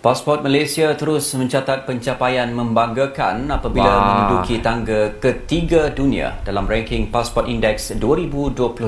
Pasport Malaysia terus mencatat pencapaian membanggakan apabila menduduki tangga ketiga dunia dalam ranking Passport Index 2025.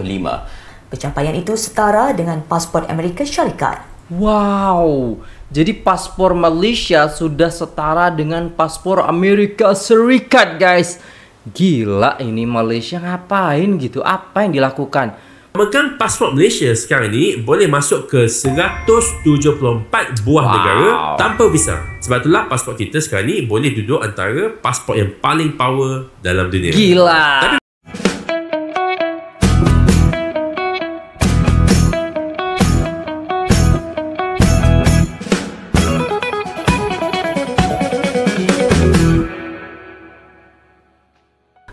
Pencapaian itu setara dengan pasport Amerika Syarikat. Wow, jadi paspor Malaysia sudah setara dengan paspor Amerika Serikat, guys. Gila, ini Malaysia ngapain gitu? Apa yang dilakukan? Memegang pasport Malaysia sekarang ini boleh masuk ke 174 buah negara tanpa visa. Sebab itulah pasport kita sekarang ini boleh duduk antara pasport yang paling power dalam dunia. Gila. Tapi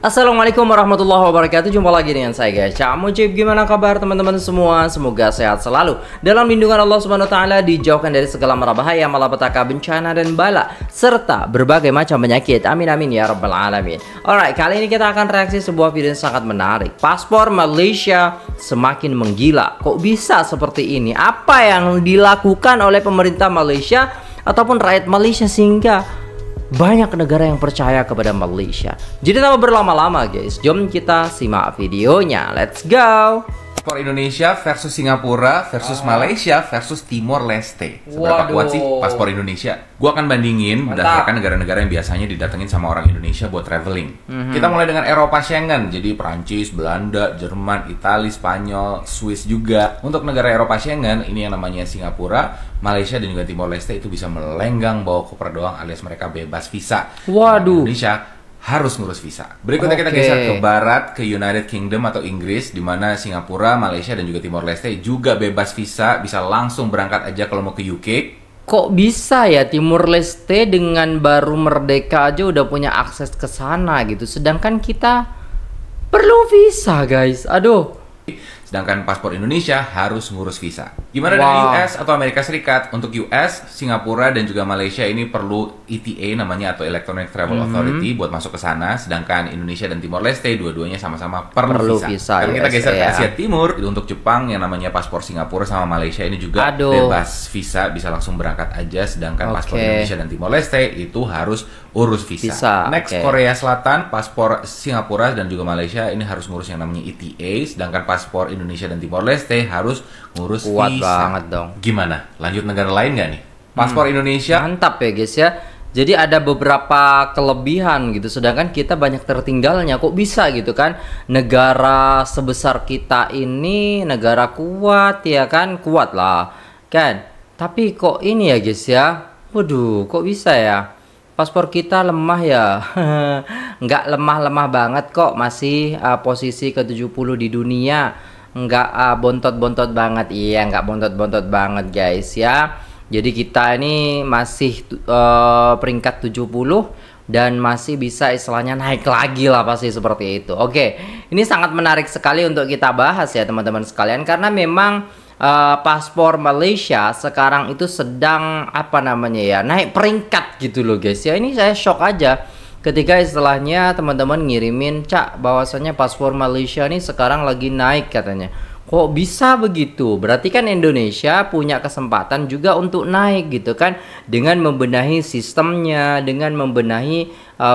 Assalamualaikum warahmatullahi wabarakatuh. Jumpa lagi dengan saya, guys, Cak Mujib. Gimana kabar teman-teman semua? Semoga sehat selalu dalam lindungan Allah Subhanahu wa taala, dijauhkan dari segala mara bahaya, malapetaka, bencana dan bala serta berbagai macam penyakit. Amin amin ya rabbal alamin. Alright, kali ini kita akan reaksi sebuah video yang sangat menarik. Paspor Malaysia semakin menggila. Kok bisa seperti ini? Apa yang dilakukan oleh pemerintah Malaysia ataupun rakyat Malaysia sehingga banyak negara yang percaya kepada Malaysia? Jadi tanpa berlama-lama, guys, jom kita simak videonya. Let's go. Paspor Indonesia versus Singapura versus Malaysia versus Timor Leste. Seberapa kuat sih paspor Indonesia? Gua akan bandingin berdasarkan negara-negara yang biasanya didatengin sama orang Indonesia buat traveling. Kita mulai dengan Eropa Schengen, jadi Prancis, Belanda, Jerman, Italia, Spanyol, Swiss juga. Untuk negara Eropa Schengen, ini yang namanya Singapura, Malaysia dan juga Timor Leste itu bisa melenggang bawa koper doang alias mereka bebas visa. Waduh. Indonesia harus ngurus visa. Berikutnya kita geser ke barat, ke United Kingdom atau Inggris, di mana Singapura, Malaysia dan juga Timor Leste juga bebas visa, bisa langsung berangkat aja kalau mau ke UK. Kok bisa ya Timor Leste dengan baru merdeka aja udah punya akses ke sana gitu, sedangkan kita perlu visa, guys. Aduh. Sedangkan paspor Indonesia harus ngurus visa. Gimana dengan US atau Amerika Serikat? Untuk US, Singapura dan juga Malaysia ini perlu ETA namanya atau Electronic Travel Authority buat masuk ke sana. Sedangkan Indonesia dan Timor Leste dua-duanya sama-sama perlu visa. Karena kita geser ke Asia Timur, untuk Jepang yang namanya paspor Singapura sama Malaysia ini juga bebas visa, bisa langsung berangkat aja. Sedangkan paspor Indonesia dan Timor Leste itu harus urus visa. Next, Korea Selatan, paspor Singapura dan juga Malaysia ini harus ngurus yang namanya ETA. Sedangkan paspor Indonesia dan Timor Leste harus ngurus visa. Banget dong. Gimana? Lanjut negara lain nggak nih? Paspor Indonesia mantap ya, guys ya. Jadi ada beberapa kelebihan gitu, sedangkan kita banyak tertinggalnya. Kok bisa gitu kan? Negara sebesar kita ini negara kuat ya kan? Kuat lah kan? Tapi kok ini ya, guys ya. Waduh, kok bisa ya? Paspor kita lemah ya. Nggak lemah-lemah banget kok, masih posisi ke-70 di dunia. Nggak bontot-bontot banget. Iya, nggak bontot-bontot banget, guys ya. Jadi kita ini masih peringkat 70 dan masih bisa istilahnya naik lagi lah, pasti seperti itu. Oke, ini sangat menarik sekali untuk kita bahas ya teman-teman sekalian, karena memang paspor Malaysia sekarang itu sedang apa namanya ya, naik peringkat gitu loh, guys ya. Ini saya shock aja ketika istilahnya teman-teman ngirimin, Cak, bahwasanya paspor Malaysia nih sekarang lagi naik katanya. Kok bisa begitu? Berarti kan Indonesia punya kesempatan juga untuk naik gitu kan, dengan membenahi sistemnya, dengan membenahi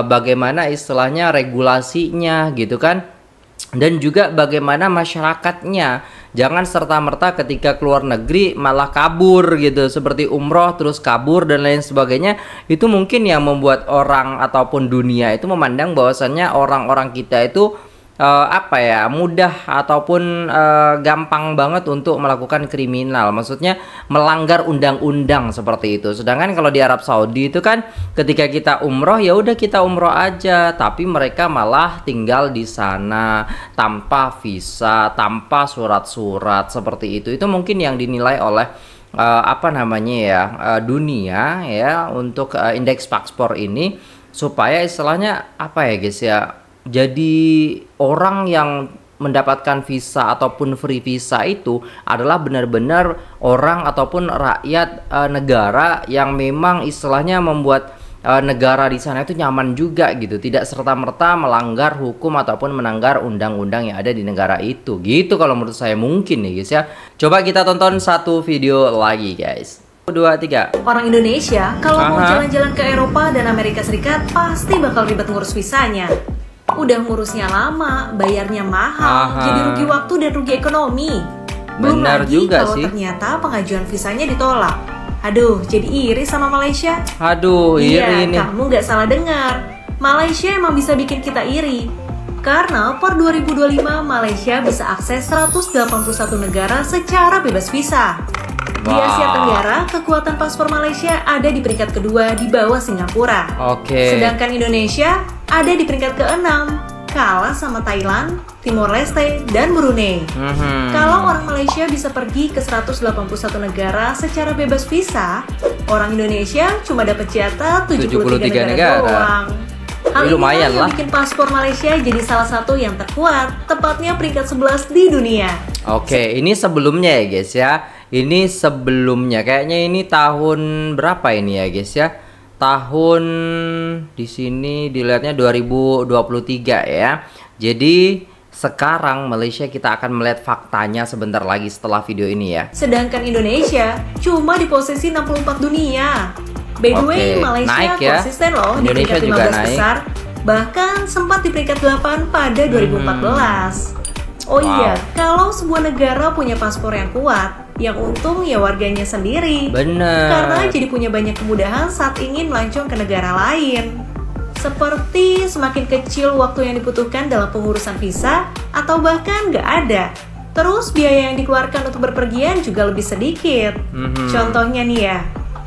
bagaimana istilahnya regulasinya gitu kan, dan juga bagaimana masyarakatnya. Jangan serta-merta ketika keluar negeri malah kabur gitu, seperti umroh terus kabur dan lain sebagainya. Itu mungkin yang membuat orang ataupun dunia itu memandang bahwasannya orang-orang kita itu apa ya, mudah ataupun gampang banget untuk melakukan kriminal, maksudnya melanggar undang-undang seperti itu. Sedangkan kalau di Arab Saudi itu kan ketika kita umroh ya udah kita umroh aja, tapi mereka malah tinggal di sana tanpa visa, tanpa surat-surat seperti itu. Itu mungkin yang dinilai oleh apa namanya ya, dunia ya, untuk indeks paspor ini, supaya istilahnya apa ya, guys ya, jadi orang yang mendapatkan visa ataupun free visa itu adalah benar-benar orang ataupun rakyat negara yang memang istilahnya membuat negara di sana itu nyaman juga gitu, tidak serta-merta melanggar hukum ataupun melanggar undang-undang yang ada di negara itu gitu, kalau menurut saya mungkin nih, guys ya. Coba kita tonton satu video lagi, guys. 2, 3. Orang Indonesia kalau mau Aha. jalan-jalan ke Eropa dan Amerika Serikat pasti bakal ribet ngurus visanya. Udah ngurusnya lama, bayarnya mahal, Aha. jadi rugi waktu dan rugi ekonomi. Belum Benar lagi juga kalau sih. ternyata pengajuan visanya ditolak. Aduh, jadi iri sama Malaysia. Aduh, Iya, iri nih. kamu nggak salah dengar. Malaysia emang bisa bikin kita iri. Karena per 2025 Malaysia bisa akses 181 negara secara bebas visa. Di Wow. Asia Tenggara, kekuatan paspor Malaysia ada di peringkat kedua di bawah Singapura. Oke. Sedangkan Indonesia ada di peringkat ke-6, kalah sama Thailand, Timor Leste, dan Brunei. Kalau orang Malaysia bisa pergi ke 181 negara secara bebas visa, orang Indonesia cuma dapat jatah 73 negara doang. Hal ini lumayan yang lah. bikin paspor Malaysia jadi salah satu yang terkuat, tepatnya peringkat 11 di dunia. Oke, ini sebelumnya ya guys ya. Ini sebelumnya, kayaknya ini tahun berapa ini ya guys ya? Tahun di sini dilihatnya 2023 ya. Jadi sekarang Malaysia kita akan melihat faktanya sebentar lagi setelah video ini ya. Sedangkan Indonesia cuma di posisi 64 dunia. By the way, Oke, Malaysia naik ya. konsisten loh di Indonesia peringkat juga 15 naik. besar. Bahkan sempat di peringkat 8 pada 2014. Oh iya, kalau sebuah negara punya paspor yang kuat, yang untung ya warganya sendiri. Bener. Karena jadi punya banyak kemudahan saat ingin melancong ke negara lain. Seperti semakin kecil waktu yang dibutuhkan dalam pengurusan visa, atau bahkan nggak ada. Terus biaya yang dikeluarkan untuk berpergian juga lebih sedikit. Contohnya nih ya,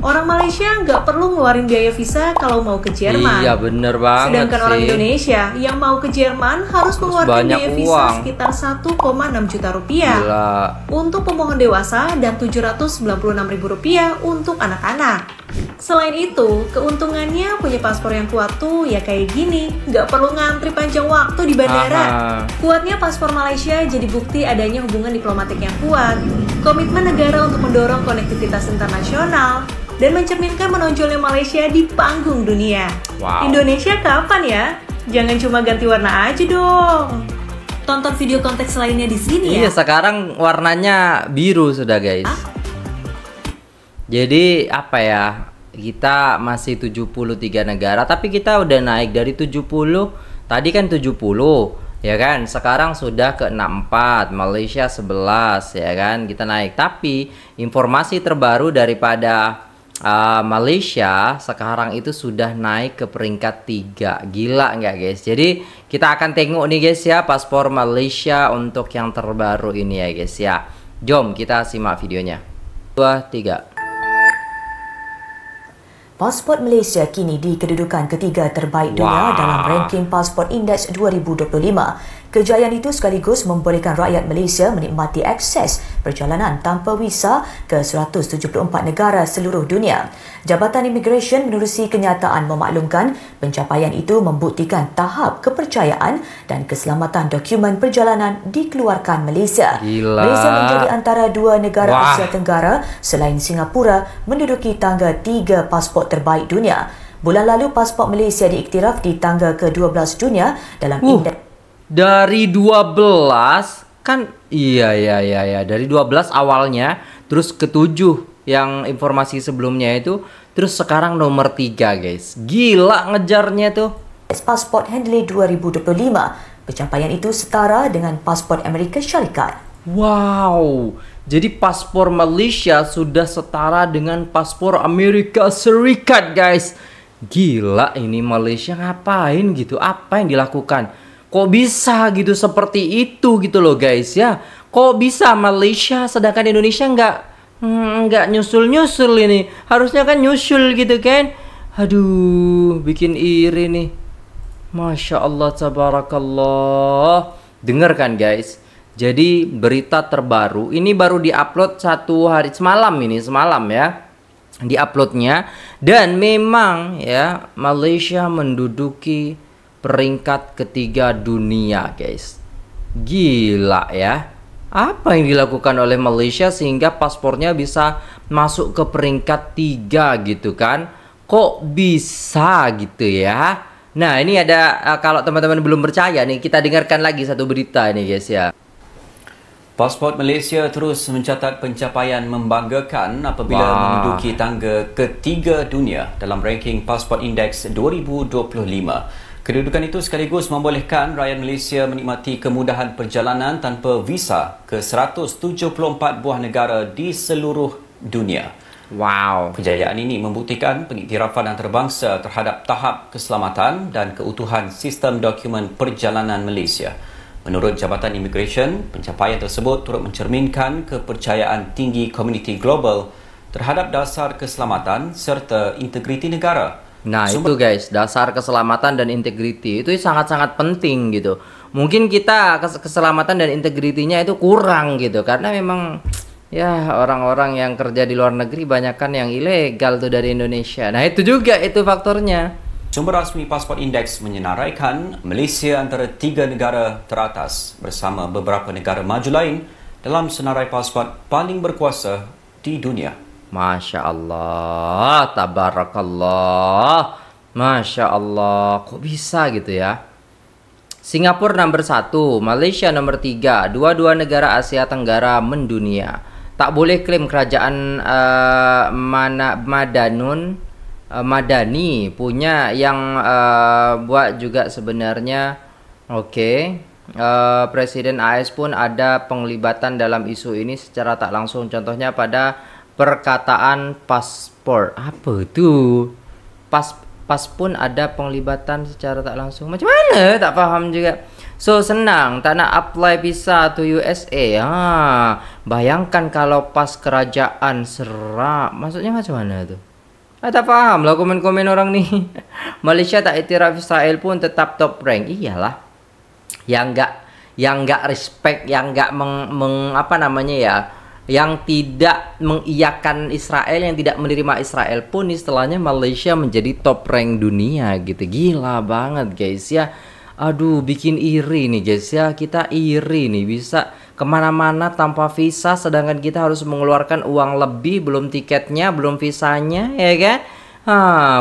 orang Malaysia nggak perlu ngeluarin biaya visa kalau mau ke Jerman. Iya bener banget Sedangkan sih. orang Indonesia yang mau ke Jerman harus mengeluarkan banyak biaya visa uang. sekitar 1,6 juta rupiah Gila. untuk pemohon dewasa dan Rp796.000 untuk anak-anak. Selain itu, keuntungannya punya paspor yang kuat tuh ya kayak gini, nggak perlu ngantri panjang waktu di bandara. Aha. Kuatnya paspor Malaysia jadi bukti adanya hubungan diplomatik yang kuat, komitmen negara untuk mendorong konektivitas internasional, dan mencerminkan menonjolnya Malaysia di panggung dunia. Wow. Indonesia kapan ya? Jangan cuma ganti warna aja dong. Tonton video konteks lainnya di sini Iya, ya. sekarang warnanya biru sudah guys. Jadi apa ya? Kita masih 73 negara, tapi kita udah naik dari 70. Tadi kan 70, ya kan? Sekarang sudah ke 64, Malaysia 11, ya kan? Kita naik. Tapi informasi terbaru daripada Malaysia sekarang itu sudah naik ke peringkat 3. Gila nggak guys? Jadi kita akan tengok nih guys ya, paspor Malaysia untuk yang terbaru ini ya guys ya. Jom kita simak videonya. 2, 3. Pasport Malaysia kini di kedudukan ketiga terbaik dunia dalam ranking Pasport Index 2025. Kejayaan itu sekaligus membolehkan rakyat Malaysia menikmati akses perjalanan tanpa visa ke 174 negara seluruh dunia. Jabatan Immigration menerusi kenyataan memaklumkan pencapaian itu membuktikan tahap kepercayaan dan keselamatan dokumen perjalanan dikeluarkan Malaysia. Gila. Malaysia menjadi antara dua negara Wah. Asia Tenggara selain Singapura menduduki tangga 3 pasport terbaik dunia. Bulan lalu pasport Malaysia diiktiraf di tangga ke-12 dunia dalam indeks Dari 12 kan iya dari 12 awalnya, terus ke-7 yang informasi sebelumnya itu, terus sekarang nomor 3 guys. Gila ngejarnya tuh. pasport Handley 2025. Pencapaian itu setara dengan pasport Amerika Syarikat. Wow. Jadi paspor Malaysia sudah setara dengan paspor Amerika Serikat guys. Gila, ini Malaysia ngapain gitu? Apa yang dilakukan? Kok bisa gitu seperti itu gitu loh guys ya? Kok bisa Malaysia sedangkan Indonesia nggak nyusul ini? Harusnya kan nyusul gitu kan? Aduh, bikin iri nih. Masya Allah, tabarakallah. Dengar kan guys? Jadi berita terbaru ini baru diupload semalam ya. Diuploadnya, dan memang ya Malaysia menduduki peringkat ketiga dunia guys. Gila ya. Apa yang dilakukan oleh Malaysia sehingga paspornya bisa masuk ke peringkat 3 gitu kan? Kok bisa gitu ya? Nah ini ada, kalau teman-teman belum percaya nih, kita dengarkan lagi satu berita ini guys ya. Pasport Malaysia terus mencatat pencapaian membanggakan apabila menduduki tangga ketiga dunia dalam ranking Passport Index 2025. Kedudukan itu sekaligus membolehkan rakyat Malaysia menikmati kemudahan perjalanan tanpa visa ke 174 buah negara di seluruh dunia. Wow. Kejayaan ini membuktikan pengiktirafan antarabangsa terhadap tahap keselamatan dan keutuhan sistem dokumen perjalanan Malaysia. Menurut Jabatan Immigration, pencapaian tersebut turut mencerminkan kepercayaan tinggi komuniti global terhadap dasar keselamatan serta integriti negara. Nah itu guys, dasar keselamatan dan integriti itu sangat-sangat penting gitu. Mungkin kita keselamatan dan integritinya itu kurang gitu, karena memang ya orang-orang yang kerja di luar negeri banyakkan yang ilegal tuh dari Indonesia. Nah itu juga itu faktornya. Sumber rasmi Passport Index menyenaraikan Malaysia antara 3 negara teratas bersama beberapa negara maju lain dalam senarai pasport paling berkuasa di dunia. Masya Allah, tabarakallah, Masya Allah, kok bisa gitu ya? Singapura nomor 1, Malaysia nomor 3, dua-dua negara Asia Tenggara mendunia. Tak boleh klaim kerajaan Madani punya yang buat juga sebenarnya. Oke. Presiden AS pun ada penglibatan dalam isu ini secara tak langsung, contohnya pada perkataan paspor. Apa itu? Pas pun ada penglibatan secara tak langsung. Macam mana? Tak paham juga. So senang, tak nak apply visa to USA. Bayangkan kalau pas kerajaan serap. Maksudnya macam mana tu? Tak paham lah komen-komen orang ni. Malaysia tak iktiraf Israel pun tetap top rank. Iyalah. Yang enggak respect, yang enggak yang tidak mengiyakan Israel, yang tidak menerima Israel pun istilahnya Malaysia menjadi top rank dunia gitu. Gila banget guys ya. Aduh, bikin iri nih guys ya. Kita iri nih, bisa kemana-mana tanpa visa, sedangkan kita harus mengeluarkan uang lebih, belum tiketnya, belum visanya, ya kan?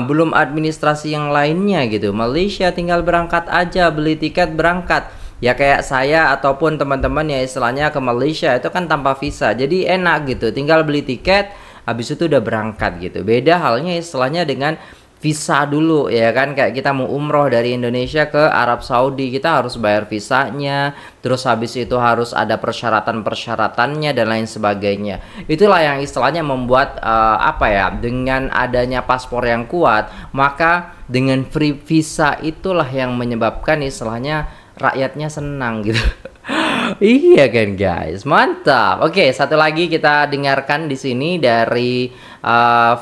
Belum administrasi yang lainnya gitu. Malaysia tinggal berangkat aja, beli tiket berangkat. Ya kayak saya ataupun teman-teman ya istilahnya ke Malaysia itu kan tanpa visa, jadi enak gitu, tinggal beli tiket, habis itu udah berangkat gitu. Beda halnya istilahnya dengan visa dulu ya kan, kayak kita mau umroh dari Indonesia ke Arab Saudi, kita harus bayar visanya, terus habis itu harus ada persyaratan-persyaratannya dan lain sebagainya. Itulah yang istilahnya membuat dengan adanya paspor yang kuat, maka dengan free visa itulah yang menyebabkan istilahnya rakyatnya senang gitu. Iya kan guys, mantap. Oke, satu lagi kita dengarkan di sini dari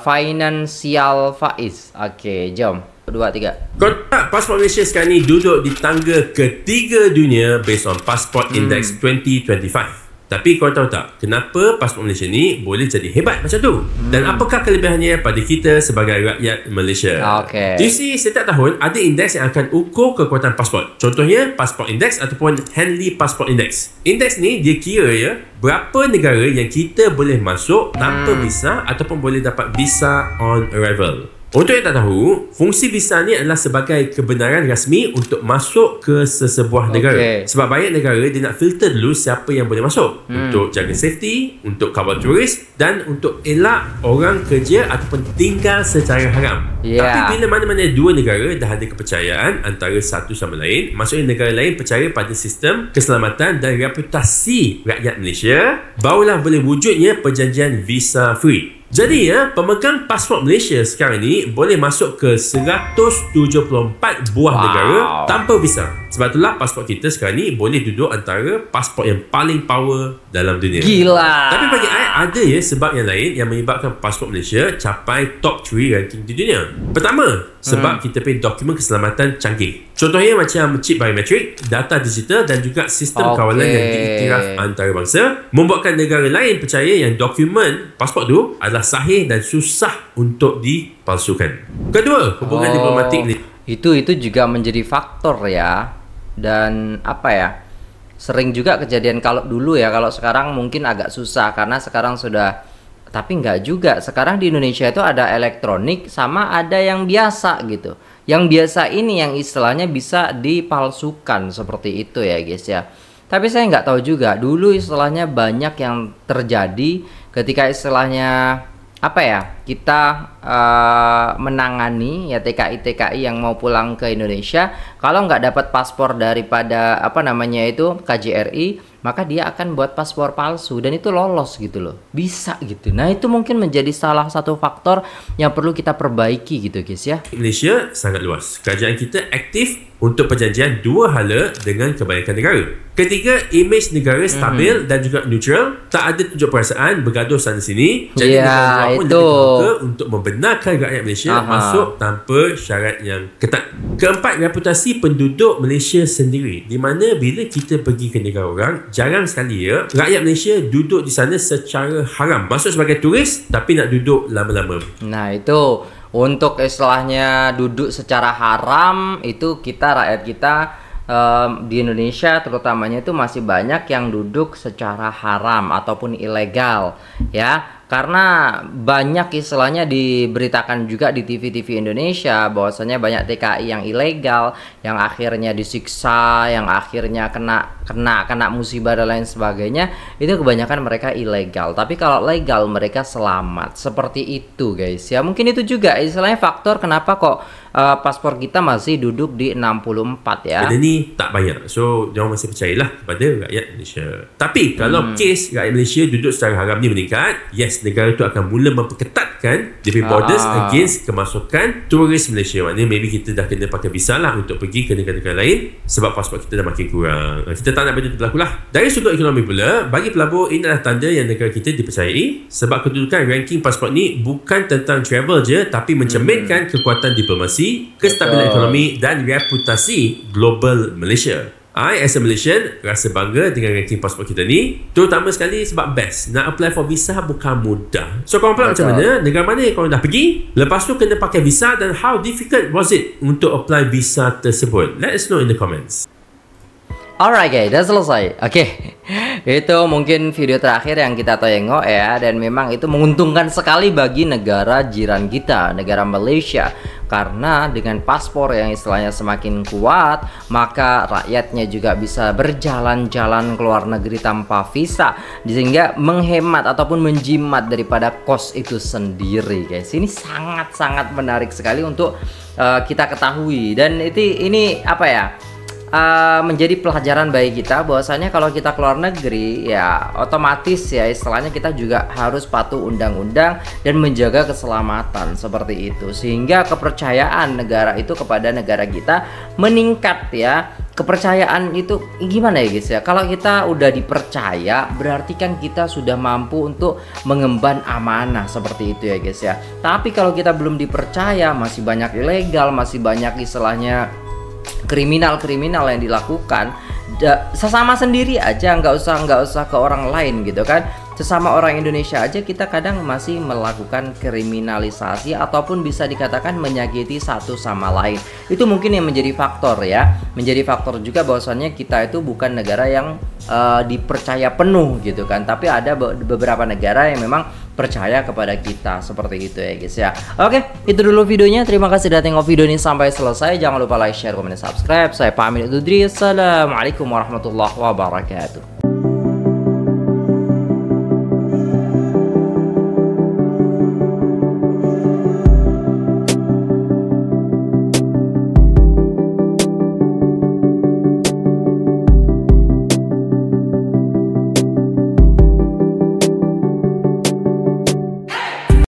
Financial Faiz. Oke, jom 2, 3. Kontrak pasport Malaysia sekarang ni duduk di tangga ketiga dunia based on Passport Index 2025. Tapi kau tahu tak kenapa pasport Malaysia ni boleh jadi hebat macam tu? Dan apakah kelebihannya pada kita sebagai rakyat Malaysia? Okay. You see, setiap tahun ada indeks yang akan ukur kekuatan pasport. Contohnya Passport Index ataupun Henley Passport Index. Indeks ni dia kira ya berapa negara yang kita boleh masuk tanpa visa ataupun boleh dapat visa on arrival. Untuk yang tak tahu, fungsi visa ni adalah sebagai kebenaran rasmi untuk masuk ke sesebuah negara. Sebab banyak negara dia nak filter dulu siapa yang boleh masuk, untuk jaga safety, untuk kawal turis dan untuk elak orang kerja ataupun tinggal secara haram. Tapi bila mana-mana dua negara dah ada kepercayaan antara satu sama lain, maksudnya negara lain percaya pada sistem keselamatan dan reputasi rakyat Malaysia, barulah boleh wujudnya perjanjian visa free. Jadi ya, pemegang pasport Malaysia sekarang ni boleh masuk ke 174 buah negara tanpa visa. Sebab itulah pasport kita sekarang ni boleh duduk antara pasport yang paling power dalam dunia. Gila. Tapi bagi saya ada ya sebab yang lain yang menyebabkan pasport Malaysia capai top 3 ranking di dunia. Pertama, sebab kita punya dokumen keselamatan canggih. Contohnya macam chip biometrik, data digital dan juga sistem kawalan yang diiktiraf antarabangsa, membuatkan negara lain percaya yang dokumen pasport tu adalah sahih dan susah untuk dipalsukan. Kedua, hubungan diplomatik ni. Itu juga menjadi faktor ya. Dan sering juga kejadian kalau dulu ya, kalau sekarang mungkin agak susah karena sekarang sudah, tapi enggak juga. Sekarang di Indonesia itu ada elektronik sama ada yang biasa gitu. Yang biasa ini yang istilahnya bisa dipalsukan seperti itu ya guys ya. Tapi saya nggak tahu juga. Dulu istilahnya banyak yang terjadi ketika istilahnya apa ya, kita menangani ya TKI yang mau pulang ke Indonesia, kalau nggak dapat paspor daripada apa namanya itu KJRI, maka dia akan buat paspor palsu dan itu lolos gitu loh, bisa gitu. Nah itu mungkin menjadi salah satu faktor yang perlu kita perbaiki gitu guys ya. Malaysia sangat luas. Kerajaan kita aktif untuk perjanjian dua hala dengan kebanyakan negara. Ketiga, imej negara stabil dan juga neutral, tak ada tunjuk perasaan bergaduh sana sini. Jadi negara luar pun lebih terbuka untuk membenarkan rakyat Malaysia masuk tanpa syarat yang ketat. Keempat, reputasi penduduk Malaysia sendiri, di mana bila kita pergi ke negara orang, jarang sekali ya rakyat Malaysia duduk di sana secara haram, masuk sebagai turis tapi nak duduk lama-lama. Nah itu untuk istilahnya duduk secara haram, itu kita rakyat kita di Indonesia terutamanya itu masih banyak yang duduk secara haram ataupun ilegal ya. Karena banyak istilahnya diberitakan juga di TV-TV Indonesia bahwasanya banyak TKI yang ilegal, yang akhirnya disiksa, yang akhirnya kena musibah dan lain sebagainya. Itu kebanyakan mereka ilegal. Tapi kalau legal mereka selamat. Seperti itu guys ya. Mungkin itu juga istilahnya faktor kenapa kok paspor kita masih duduk di 64 ya. Benda ni tak banyak. So jangan masih percayalah kepada rakyat Malaysia. Tapi kalau kes rakyat Malaysia duduk secara haram ni meningkat, yes, negara itu akan mula memperketatkan the borders against kemasukan turis Malaysia. Maknanya maybe kita dah kena pakai visa lah untuk pergi ke negara-negara lain sebab pasport kita dah makin kurang. Kita tak nak benda itu berlaku lah. Dari sudut ekonomi pula, bagi pelabur ini adalah tanda yang negara kita dipercayai sebab kedudukan ranking pasport ni bukan tentang travel je, tapi mencerminkan kekuatan diplomasi, kestabilan ekonomi dan reputasi global Malaysia. I as a Malaysian rasa bangga dengan ranking pasport kita ni, terutama sekali sebab best. Nak apply for visa bukan mudah. So korang pula macam mana? Negara mana yang korang dah pergi? Lepas tu kena pakai visa dan how difficult was it untuk apply visa tersebut? Let us know in the comments. Alright guys, dah selesai. Oke, itu mungkin video terakhir yang kita tengok ya. Dan memang itu menguntungkan sekali bagi negara jiran kita, negara Malaysia. Karena dengan paspor yang istilahnya semakin kuat, maka rakyatnya juga bisa berjalan-jalan ke luar negeri tanpa visa, sehingga menghemat ataupun menjimat daripada kos itu sendiri guys. Ini sangat-sangat menarik sekali untuk kita ketahui. Dan ini apa ya, menjadi pelajaran bagi kita bahwasanya kalau kita keluar negeri ya otomatis ya istilahnya kita juga harus patuh undang-undang dan menjaga keselamatan seperti itu, sehingga kepercayaan negara itu kepada negara kita meningkat ya. Kepercayaan itu gimana ya guys ya, kalau kita udah dipercaya berarti kan kita sudah mampu untuk mengemban amanah seperti itu ya guys ya. Tapi kalau kita belum dipercaya, masih banyak ilegal, masih banyak istilahnya kriminal yang dilakukan sesama sendiri aja, nggak usah ke orang lain gitu kan. Sesama orang Indonesia aja kita kadang masih melakukan kriminalisasi ataupun bisa dikatakan menyakiti satu sama lain. Itu mungkin yang menjadi faktor ya, menjadi faktor juga bahwasannya kita itu bukan negara yang dipercaya penuh gitu kan. Tapi ada beberapa negara yang memang percaya kepada kita seperti itu ya guys ya. Oke, itu dulu videonya. Terima kasih sudah tengok video ini sampai selesai. Jangan lupa like, share, komen, dan subscribe. Saya pamit undur diri. Assalamualaikum warahmatullahi wabarakatuh.